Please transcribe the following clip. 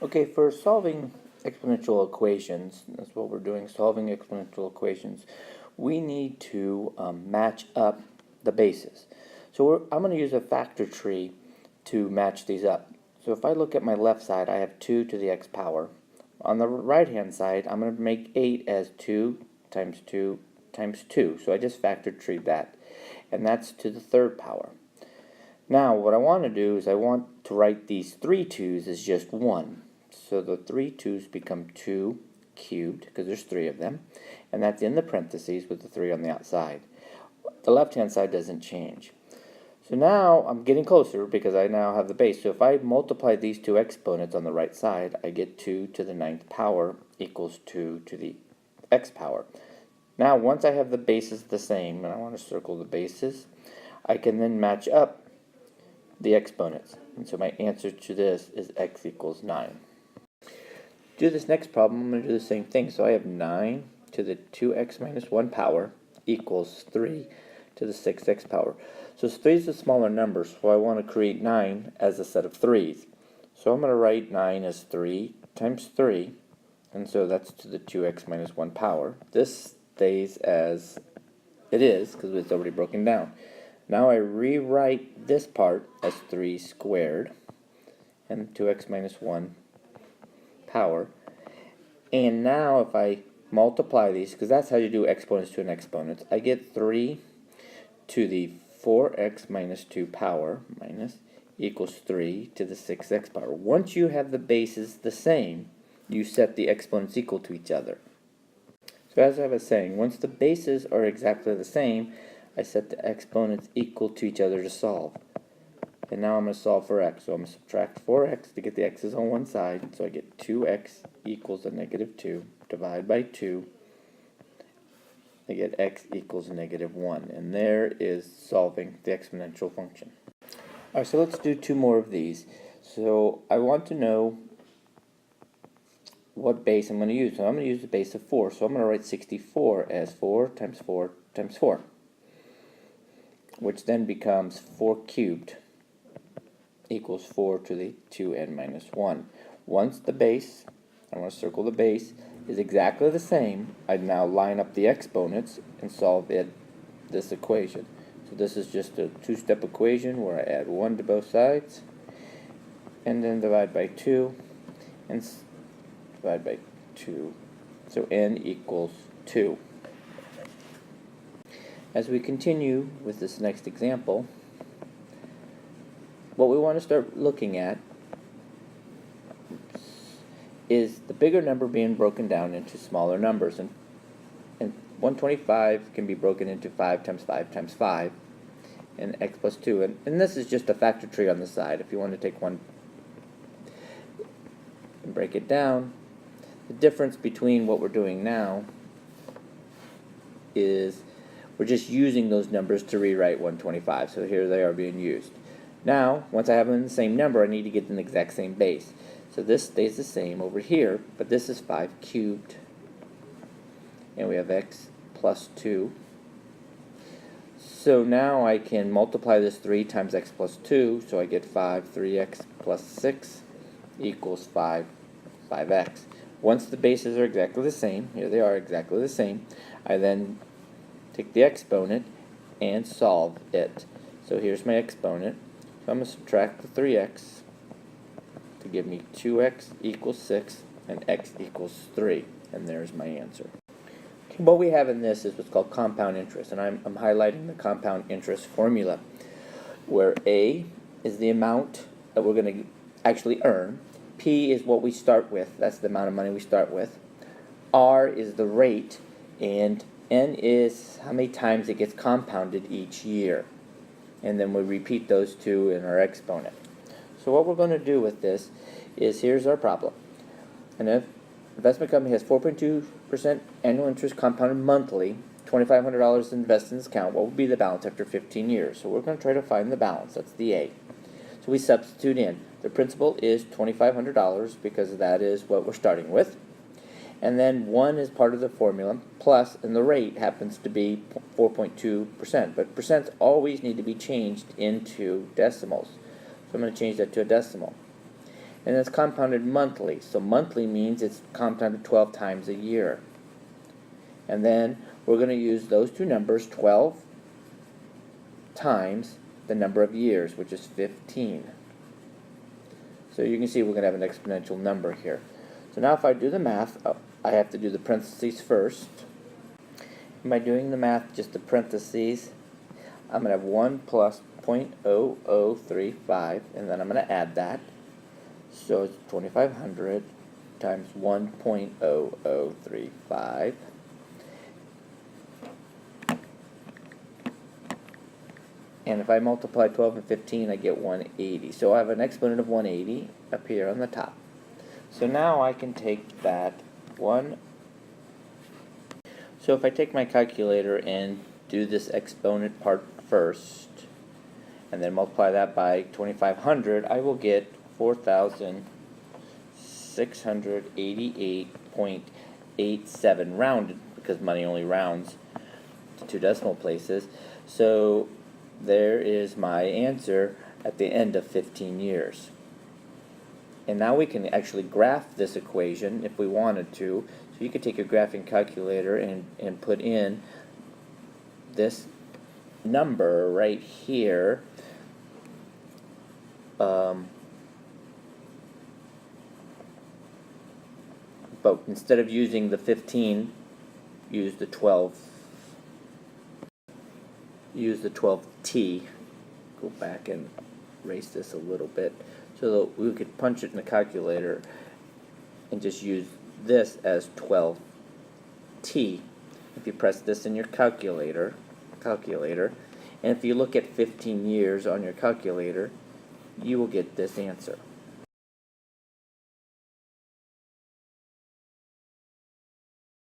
Okay, for solving exponential equations, that's what we're doing, solving exponential equations, we need to match up the bases. So I'm going to use a factor tree to match these up. So if I look at my left side, I have 2 to the x power. On the right hand side, I'm going to make 8 as 2 times 2 times 2. So I just factor tree that. And that's to the third power. Now what I want to do is I want to write these 3 2's as just 1. So the 3 2's become 2 cubed, because there's 3 of them, and that's in the parentheses with the 3 on the outside. The left-hand side doesn't change. So now I'm getting closer because I now have the base. So if I multiply these two exponents on the right side, I get 2 to the 9th power equals 2 to the x power. Now once I have the bases the same, and I want to circle the bases, I can then match up the exponents. And so my answer to this is x equals 9. To do this next problem, I'm going to do the same thing. So I have 9 to the 2x minus 1 power equals 3 to the 6x power. So 3 is a smaller number, so I want to create 9 as a set of 3's. So I'm going to write 9 as 3 times 3, and so that's to the 2x minus 1 power. This stays as it is because it's already broken down. Now I rewrite this part as 3 squared and 2x minus 1 power. And now if I multiply these, because that's how you do exponents to an exponent, I get 3 to the 4x minus 2 power minus equals 3 to the 6x power. Once you have the bases the same, you set the exponents equal to each other. So as I was saying, once the bases are exactly the same, I set the exponents equal to each other to solve. And now I'm going to solve for x. So I'm going to subtract 4x to get the x's on one side. So I get 2x equals a negative 2. Divide by 2. I get x equals negative 1. And there is solving the exponential function. Alright, so let's do 2 more of these. So I want to know what base I'm going to use. So I'm going to use the base of 4. So I'm going to write 64 as 4 times 4 times 4. Which then becomes 4 cubed equals 4 to the 2n minus 1. Once the base, I want to circle the base, is exactly the same, I now line up the exponents and solve this equation. So this is just a 2-step equation where I add 1 to both sides and then divide by 2 and divide by 2. So n equals 2. As we continue with this next example, what we want to start looking at is the bigger number being broken down into smaller numbers. And 125 can be broken into 5 times 5 times 5 and x plus 2. And this is just a factor tree on the side. If you want to take one and break it down, the difference between what we're doing now is we're just using those numbers to rewrite 125. So here they are being used. Now, once I have them in the same number, I need to get an exact same base. So this stays the same over here, but this is 5 cubed. And we have x plus 2. So now I can multiply this 3 times x plus 2, so I get 5, 3x plus 6 equals 5x. Once the bases are exactly the same, here they are exactly the same, I then take the exponent and solve it. So here's my exponent. So I'm going to subtract the 3x to give me 2x equals 6 and x equals 3. And there's my answer. Okay, what we have in this is what's called compound interest. And I'm highlighting the compound interest formula, where A is the amount that we're going to actually earn. P is what we start with. That's the amount of money we start with. R is the rate. And N is how many times it gets compounded each year. And then we repeat those two in our exponent. So what we're going to do with this is, here's our problem. An investment company has 4.2% annual interest compounded monthly, $2,500 invested in this account. What will be the balance after 15 years? So we're going to try to find the balance. That's the A. So we substitute in. The principal is $2,500 because that is what we're starting with. And then 1 is part of the formula, plus, and the rate happens to be 4.2%. But percents always need to be changed into decimals. So I'm going to change that to a decimal. And it's compounded monthly. So monthly means it's compounded 12 times a year. And then we're going to use those two numbers, 12 times the number of years, which is 15. So you can see we're going to have an exponential number here. So now if I do the math, I have to do the parentheses first. And by doing the math, just the parentheses, I'm going to have 1 plus 0.0035, and then I'm going to add that. So it's 2,500 times 1.0035. And if I multiply 12 and 15, I get 180. So I have an exponent of 180 up here on the top. So now I can take that one. So if I take my calculator and do this exponent part first, and then multiply that by 2,500, I will get 4,688.87 rounded, because money only rounds to 2 decimal places. So there is my answer at the end of 15 years. And now we can actually graph this equation if we wanted to. So you could take your graphing calculator and put in this number right here. But instead of using the 15, use the 12. Use the 12t. Go back and erase this a little bit so that we could punch it in the calculator and just use this as 12t. If you press this in your calculator, and if you look at 15 years on your calculator, you will get this answer.